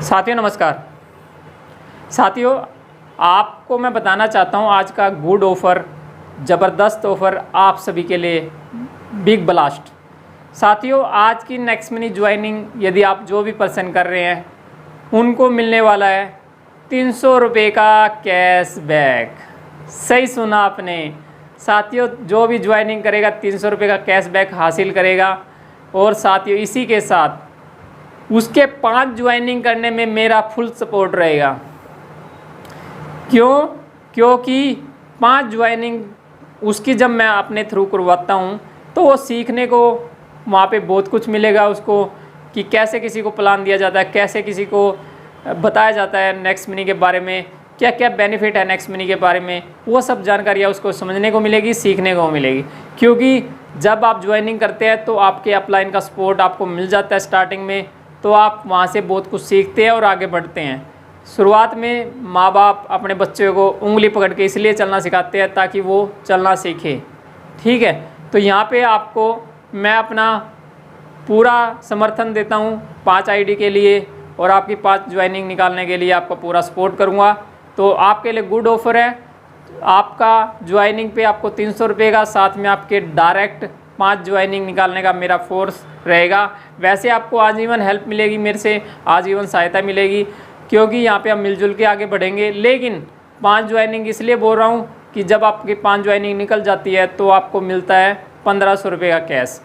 साथियों नमस्कार। साथियों आपको मैं बताना चाहता हूं आज का गुड ऑफ़र, ज़बरदस्त ऑफ़र आप सभी के लिए, बिग ब्लास्ट। साथियों आज की नेक्स्ट मिनी ज्वाइनिंग यदि आप जो भी पर्सन कर रहे हैं उनको मिलने वाला है 300 रुपये का कैशबैक। सही सुना आपने साथियों, जो भी ज्वाइनिंग करेगा 300 रुपये का कैशबैक हासिल करेगा। और साथियों इसी के साथ उसके 5 ज्वाइनिंग करने में मेरा फुल सपोर्ट रहेगा। क्योंकि 5 ज्वाइनिंग उसकी जब मैं अपने थ्रू करवाता हूँ तो वो सीखने को वहाँ पे बहुत कुछ मिलेगा उसको, कि कैसे किसी को प्लान दिया जाता है, कैसे किसी को बताया जाता है नेक्स्ट मिनी के बारे में, क्या क्या बेनिफिट है नेक्स्ट मिनी के बारे में, वो सब जानकारियाँ उसको समझने को मिलेगी, सीखने को मिलेगी। क्योंकि जब आप ज्वाइनिंग करते हैं तो आपके अपलाइन का सपोर्ट आपको मिल जाता है स्टार्टिंग में, तो आप वहाँ से बहुत कुछ सीखते हैं और आगे बढ़ते हैं। शुरुआत में माँ बाप अपने बच्चे को उंगली पकड़ के इसलिए चलना सिखाते हैं ताकि वो चलना सीखे, ठीक है। तो यहाँ पे आपको मैं अपना पूरा समर्थन देता हूँ 5 आईडी के लिए, और आपकी 5 ज्वाइनिंग निकालने के लिए आपको पूरा सपोर्ट करूँगा। तो आपके लिए गुड ऑफ़र है, आपका ज्वाइनिंग पे आपको 300 रुपये का, साथ में आपके डायरेक्ट 5 ज्वाइनिंग निकालने का मेरा फोर्स रहेगा। वैसे आपको आजीवन हेल्प मिलेगी मेरे से, आजीवन सहायता मिलेगी, क्योंकि यहाँ पे हम मिलजुल के आगे बढ़ेंगे। लेकिन 5 ज्वाइनिंग इसलिए बोल रहा हूँ कि जब आपकी 5 ज्वाइनिंग निकल जाती है तो आपको मिलता है 1500 रुपये का कैश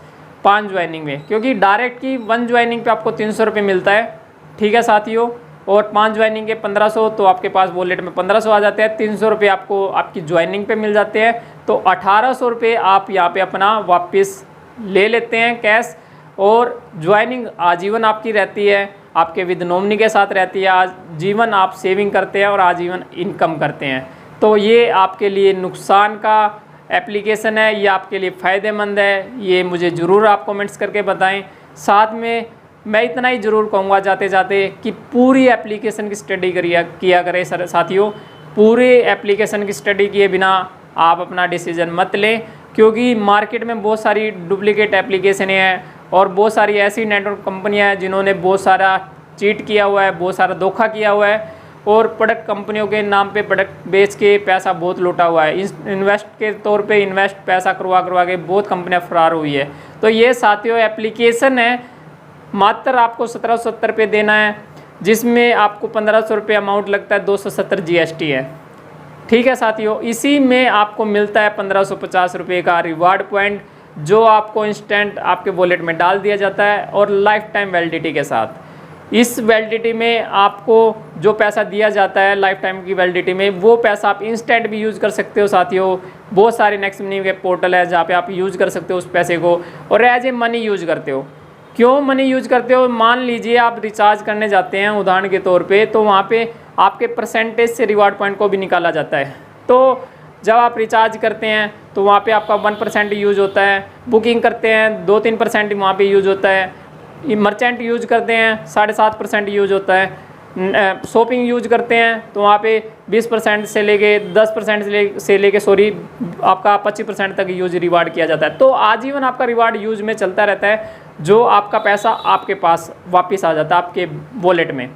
5 ज्वाइनिंग में, क्योंकि डायरेक्ट की 1 ज्वाइनिंग पे आपको 300 रुपये मिलता है, ठीक है साथियों। और 5 ज्वाइनिंग के 1500, तो आपके पास वॉलेट में 1500 आ जाते हैं। 300 रुपये आपको आपकी ज्वाइनिंग पे मिल जाते हैं, तो 1800 रुपये आप यहाँ पे अपना वापस ले लेते हैं कैश। और ज्वाइनिंग आजीवन आपकी रहती है, आपके विद नॉमिनी के साथ रहती है, आजीवन आप सेविंग करते हैं और आजीवन इनकम करते हैं। तो ये आपके लिए नुकसान का एप्लीकेशन है, ये आपके लिए फ़ायदेमंद है, ये मुझे ज़रूर आप कमेंट्स करके बताएं। साथ में मैं इतना ही ज़रूर कहूँगा जाते जाते कि पूरी एप्लीकेशन की स्टडी किया करें साथियों। पूरे एप्लीकेशन की स्टडी किए बिना आप अपना डिसीज़न मत लें, क्योंकि मार्केट में बहुत सारी डुप्लीकेट एप्लीकेशनें हैं और बहुत सारी ऐसी नेटवर्क कंपनियां हैं जिन्होंने बहुत सारा चीट किया हुआ है, बहुत सारा धोखा किया हुआ है, और प्रोडक्ट कंपनियों के नाम पे प्रोडक्ट बेच के पैसा बहुत लूटा हुआ है। इन्वेस्ट के तौर पे इन्वेस्ट पैसा करवा के बहुत कंपनियां फरार हुई है। तो ये साथियों एप्लीकेशन है, मात्र आपको 1770 रुपये देना है, जिसमें आपको 1500 रुपये अमाउंट लगता है, 270 GST है, ठीक है साथियों। इसी में आपको मिलता है 1550 रुपये का रिवार्ड पॉइंट, जो आपको इंस्टेंट आपके वॉलेट में डाल दिया जाता है और लाइफ टाइम वैलिडिटी के साथ। इस वैलिडिटी में आपको जो पैसा दिया जाता है लाइफ टाइम की वैलिडिटी में, वो पैसा आप इंस्टेंट भी यूज़ कर सकते हो साथियों। बहुत सारे नेक्स्ट मिनी के पोर्टल है जहाँ पे आप यूज़ कर सकते हो उस पैसे को, और एज ए मनी यूज़ करते हो। क्यों मनी यूज़ करते हो? मान लीजिए आप रिचार्ज करने जाते हैं उदाहरण के तौर पे, तो वहाँ पे आपके परसेंटेज से रिवार्ड पॉइंट को भी निकाला जाता है। तो जब आप रिचार्ज करते हैं तो वहाँ पे आपका 1% यूज़ होता है, बुकिंग करते हैं 2-3% वहाँ पे यूज़ होता है, मर्चेंट यूज करते हैं 7.5% यूज होता है, शॉपिंग यूज करते हैं तो वहाँ पे 20% से लेके 10% से लेके आपका 25% तक यूज रिवार्ड किया जाता है। तो आजीवन आपका रिवार्ड यूज में चलता रहता है, जो आपका पैसा आपके पास वापस आ जाता है आपके वॉलेट में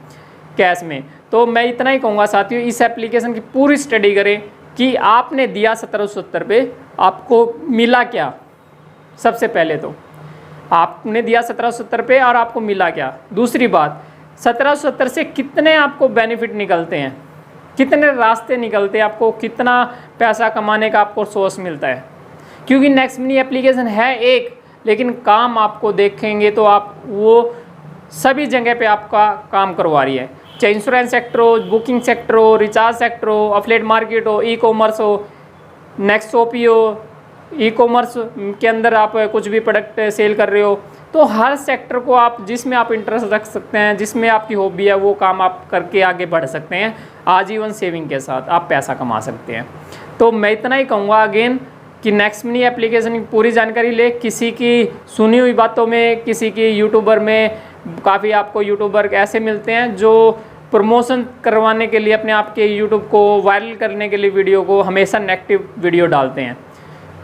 कैश में। तो मैं इतना ही कहूँगा साथियों, इस एप्लीकेशन की पूरी स्टडी करें कि आपने दिया 1770 रुपये, आपको मिला क्या। सबसे पहले तो आपने दिया 1770 रुपये और आपको मिला क्या। दूसरी बात, 1770 से कितने आपको बेनिफिट निकलते हैं, कितने रास्ते निकलते हैं, आपको कितना पैसा कमाने का आपको सोर्स मिलता है। क्योंकि नेक्स्ट मिनी एप्लीकेशन है एक, लेकिन काम आपको देखेंगे तो आप वो सभी जगह पे आपका काम करवा रही है, चाहे इंश्योरेंस सेक्टर हो, बुकिंग सेक्टर हो, रिचार्ज सेक्टर हो, अफिलिएट मार्केट हो, ई कॉमर्स हो, नेक्स्ट शॉपी हो, ई कॉमर्स के अंदर आप कुछ भी प्रोडक्ट सेल कर रहे हो, तो हर सेक्टर को आप जिसमें आप इंटरेस्ट रख सकते हैं, जिसमें आपकी हॉबी है, वो काम आप करके आगे बढ़ सकते हैं। आजीवन सेविंग के साथ आप पैसा कमा सकते हैं। तो मैं इतना ही कहूँगा अगेन कि नेक्स्ट मिनी एप्लीकेशन की पूरी जानकारी ले, किसी की सुनी हुई बातों में, किसी की यूट्यूबर में, काफ़ी आपको यूट्यूबर ऐसे मिलते हैं जो प्रमोशन करवाने के लिए अपने आप के यूट्यूब को वायरल करने के लिए वीडियो को हमेशा नेगेटिव वीडियो डालते हैं।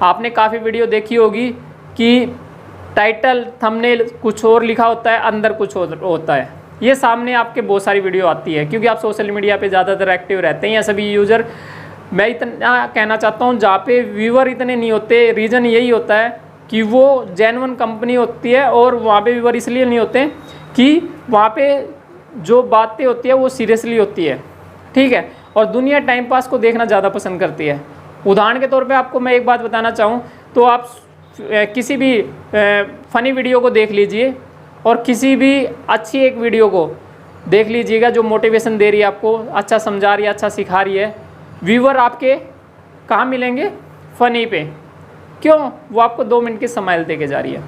आपने काफ़ी वीडियो देखी होगी कि टाइटल थंबनेल कुछ और लिखा होता है, अंदर कुछ और होता है। ये सामने आपके बहुत सारी वीडियो आती है, क्योंकि आप सोशल मीडिया पे ज़्यादातर एक्टिव रहते हैं या सभी यूज़र। मैं इतना कहना चाहता हूँ, जहाँ पे व्यूअर इतने नहीं होते, रीज़न यही होता है कि वो जेन्युइन कंपनी होती है, और वहाँ पे व्यूअर इसलिए नहीं होते कि वहाँ पे जो बातें होती है वो सीरियसली होती है, ठीक है। और दुनिया टाइम पास को देखना ज़्यादा पसंद करती है। उदाहरण के तौर पे आपको मैं एक बात बताना चाहूँ तो आप किसी भी फ़नी वीडियो को देख लीजिए और किसी भी अच्छी एक वीडियो को देख लीजिएगा जो मोटिवेशन दे रही है, आपको अच्छा समझा रही है, अच्छा सिखा रही है, व्यूअर आपके कहाँ मिलेंगे? फ़नी पे। क्यों? वो आपको 2 मिनट की स्माइल दे के जा रही है,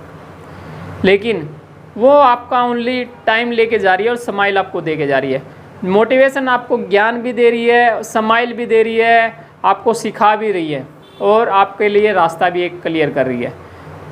लेकिन वो आपका ओनली टाइम लेके जा रही है और स्माइल आपको दे के जा रही है। मोटिवेशन आपको ज्ञान भी दे रही है, स्माइल भी दे रही है, आपको सिखा भी रही है, और आपके लिए रास्ता भी एक क्लियर कर रही है।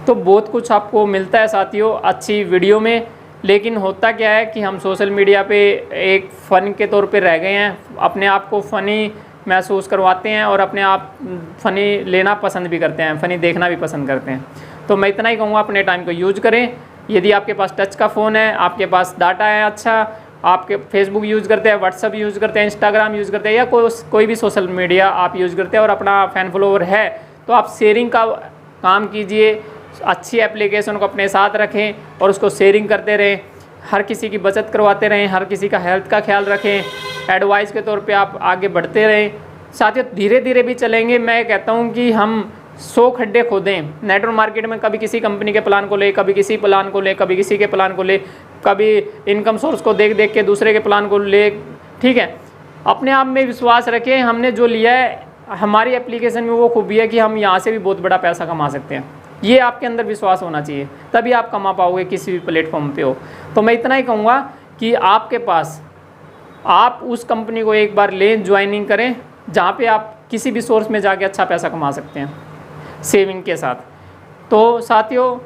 तो बहुत कुछ आपको मिलता है साथियों अच्छी वीडियो में। लेकिन होता क्या है कि हम सोशल मीडिया पे एक फ़न के तौर पे रह गए हैं, अपने आप को फ़नी महसूस करवाते हैं और अपने आप फ़नी लेना पसंद भी करते हैं, फ़नी देखना भी पसंद करते हैं। तो मैं इतना ही कहूँगा, अपने टाइम को यूज करें। यदि आपके पास टच का फ़ोन है, आपके पास डाटा है, अच्छा आपके फेसबुक यूज़ करते हैं, व्हाट्सअप यूज़ करते हैं, इंस्टाग्राम यूज़ करते हैं, या कोई भी सोशल मीडिया आप यूज़ करते हैं और अपना फ़ैन फॉलोवर है, तो आप शेयरिंग का काम कीजिए। अच्छी एप्लीकेशन को अपने साथ रखें और उसको शेयरिंग करते रहें, हर किसी की बचत करवाते रहें, हर किसी का हेल्थ का ख्याल रखें, एडवाइस के तौर पे आप आगे बढ़ते रहें। साथियों धीरे धीरे भी चलेंगे। मैं कहता हूँ कि हम 100 खड्डे खोदें नेटवर्क मार्केट में, कभी किसी कंपनी के प्लान को ले, कभी किसी प्लान को ले, कभी किसी के प्लान को ले, कभी इनकम सोर्स को देख देख के दूसरे के प्लान को ले, ठीक है। अपने आप में विश्वास रखें, हमने जो लिया है, हमारी एप्लीकेशन में वो खूबी है कि हम यहाँ से भी बहुत बड़ा पैसा कमा सकते हैं। ये आपके अंदर विश्वास होना चाहिए, तभी आप कमा पाओगे किसी भी प्लेटफॉर्म पे हो। तो मैं इतना ही कहूँगा कि आपके पास, आप उस कंपनी को एक बार लें, ज्वाइनिंग करें जहाँ पे आप किसी भी सोर्स में जाके अच्छा पैसा कमा सकते हैं सेविंग के साथ। तो साथियों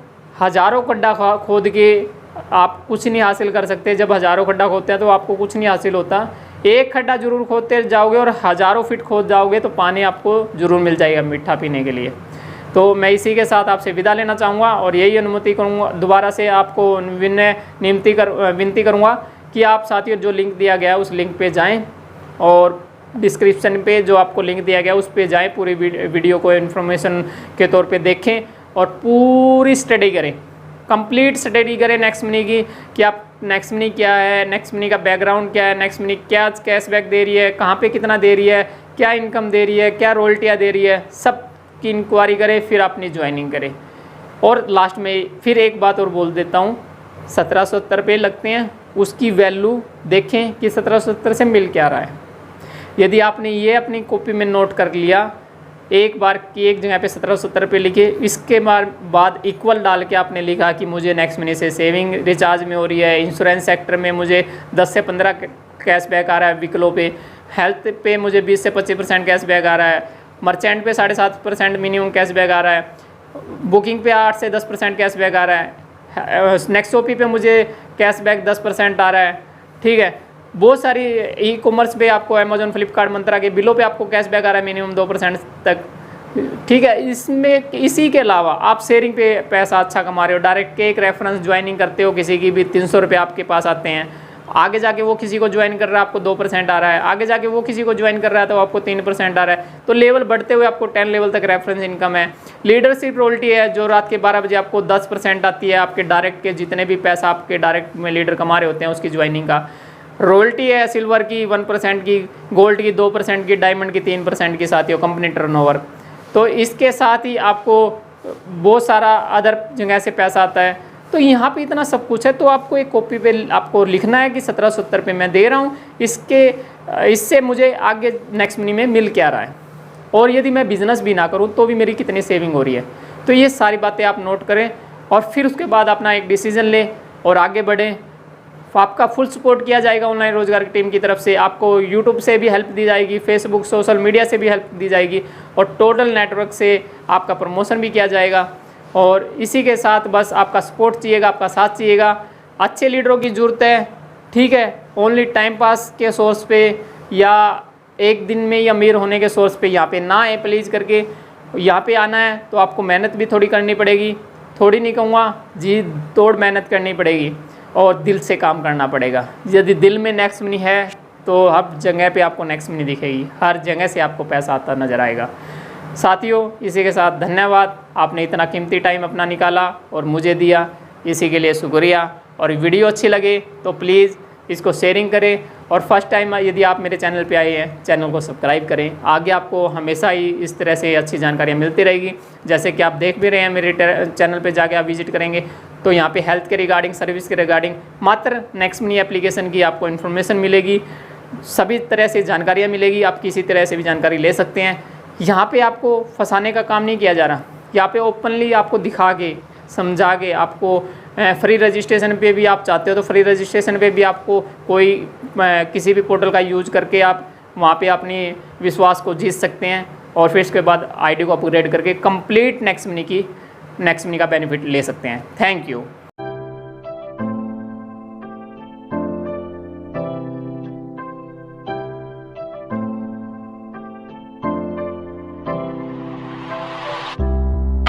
हज़ारों खड्डा खोद के आप कुछ नहीं हासिल कर सकते। जब हज़ारों खड्डा खोदते हैं तो आपको कुछ नहीं हासिल होता। एक खड्डा जरूर खोदते जाओगे और हज़ारों फीट खोद जाओगे तो पानी आपको ज़रूर मिल जाएगा मीठा पीने के लिए। तो मैं इसी के साथ आपसे विदा लेना चाहूँगा और यही अनुमति करूँगा, दोबारा से आपको विनती करूँगा कि आप साथियों जो लिंक दिया गया उस लिंक पे जाएं और डिस्क्रिप्शन पे जो आपको लिंक दिया गया उस पे जाएं, पूरी वीडियो को इन्फॉर्मेशन के तौर पे देखें और पूरी स्टडी करें, कंप्लीट स्टडी करें नेक्स्ट मनी की, कि आप नेक्स्ट मनी क्या है, नेक्स्ट मनी का बैकग्राउंड क्या है, नेक्स्ट मनी क्या कैशबैक दे रही है, कहाँ पे कितना दे रही है, क्या इनकम दे रही है, क्या रॉयल्टियाँ दे रही है, सब की इंक्वायरी करें, फिर अपनी ज्वाइनिंग करें। और लास्ट में फिर एक बात और बोल देता हूँ, 1770 रुपये लगते हैं, उसकी वैल्यू देखें कि 1770 से मिल क्या रहा है। यदि आपने ये अपनी कॉपी में नोट कर लिया एक बार कि एक जगह पे 1770 रुपये लिखे, इसके बाद इक्वल डाल के आपने लिखा कि मुझे नेक्स्ट मनी से सेविंग रिचार्ज में हो रही है, इंश्योरेंस सेक्टर में मुझे 10 से 15 कैशबैक आ रहा है, व्हीकलों पे, हेल्थ पे मुझे 20 से 25% कैशबैक आ रहा है, मर्चेंट पे 7.5% मिनिमम कैशबैक आ रहा है, बुकिंग पे 8 से 10% कैशबैक आ रहा है, नेक्सोपी पे मुझे कैशबैक 10% आ रहा है, ठीक है। बहुत सारी ई कॉमर्स पे आपको अमेजोन, फ्लिपकार्ट, मंत्रा के बिलों पे आपको कैशबैक आ रहा है मिनिमम 2% तक, ठीक है। इसमें इसी के अलावा आप शेयरिंग पे पैसा अच्छा कमा रहे हो, डायरेक्ट के एक रेफरेंस ज्वाइनिंग करते हो किसी की भी 300 रुपये आपके पास आते हैं, आगे जाके वो किसी को ज्वाइन कर रहा है आपको 2% आ रहा है, आगे जाके वो किसी को ज्वाइन कर रहा है तो आपको 3% आ रहा है। तो लेवल बढ़ते हुए आपको 10 लेवल तक रेफरेंस इनकम है। लीडरशिप रॉयल्टी है जो रात के 12 बजे आपको 10% आती है, आपके डायरेक्ट के जितने भी पैसा आपके डायरेक्ट में लीडर कमा रहे होते हैं उसकी ज्वाइनिंग का। रॉयल्टी है सिल्वर की 1% की, गोल्ड की 2% की, डायमंड की 3% की, साथियों कंपनी टर्नओवर। तो इसके साथ ही आपको बहुत सारा अदर जगह से पैसा आता है। तो यहाँ पे इतना सब कुछ है, तो आपको एक कॉपी पे आपको लिखना है कि 1770 रुपये मैं दे रहा हूँ, इससे मुझे आगे नेक्स्ट मनी में मिल क्या रहा है, और यदि मैं बिज़नेस भी ना करूँ तो भी मेरी कितनी सेविंग हो रही है। तो ये सारी बातें आप नोट करें और फिर उसके बाद अपना एक डिसीज़न लें और आगे बढ़ें। आपका फुल सपोर्ट किया जाएगा ऑनलाइन रोजगार की टीम की तरफ से, आपको यूट्यूब से भी हेल्प दी जाएगी, फेसबुक सोशल मीडिया से भी हेल्प दी जाएगी और टोटल नेटवर्क से आपका प्रमोशन भी किया जाएगा। और इसी के साथ बस आपका सपोर्ट चाहिएगा, आपका साथ चाहिएगा। अच्छे लीडरों की ज़रूरत है, ठीक है। ओनली टाइम पास के सोर्स पे या एक दिन में या अमीर होने के सोर्स पे यहाँ पे ना आए प्लीज़ करके। यहाँ पे आना है तो आपको मेहनत भी थोड़ी करनी पड़ेगी, थोड़ी नहीं कहूँगा जी तोड़ मेहनत करनी पड़ेगी। और दिल से काम करना पड़ेगा। यदि दिल में नेक्स्ट मनी है तो हर जगह पे आपको नेक्स्ट मनी दिखेगी, हर जगह से आपको पैसा आता नज़र आएगा। साथियों, इसी के साथ धन्यवाद, आपने इतना कीमती टाइम अपना निकाला और मुझे दिया, इसी के लिए शुक्रिया। और वीडियो अच्छी लगे तो प्लीज़ इसको शेयरिंग करें, और फर्स्ट टाइम यदि आप मेरे चैनल पे आए हैं, चैनल को सब्सक्राइब करें। आगे आपको हमेशा ही इस तरह से अच्छी जानकारियाँ मिलती रहेगी। जैसे कि आप देख भी रहे हैं, मेरे चैनल पे जाके आप विजिट करेंगे तो यहाँ पे हेल्थ के रिगार्डिंग, सर्विस के रिगार्डिंग मात्र नेक्स्ट मनी एप्लीकेशन की आपको इन्फॉर्मेशन मिलेगी, सभी तरह से जानकारियाँ मिलेगी, आप किसी तरह से भी जानकारी ले सकते हैं। यहाँ पे आपको फंसाने का काम नहीं किया जा रहा, यहाँ पे ओपनली आपको दिखा के, समझा के, आपको फ्री रजिस्ट्रेशन पे भी आप चाहते हो तो फ्री रजिस्ट्रेशन पे भी आपको कोई किसी भी पोर्टल का यूज करके आप वहाँ पे अपनी विश्वास को जीत सकते हैं, और फिर इसके बाद आईडी को अपग्रेड करके कंप्लीट नेक्स्ट मनी का बेनिफिट ले सकते हैं। Thank you.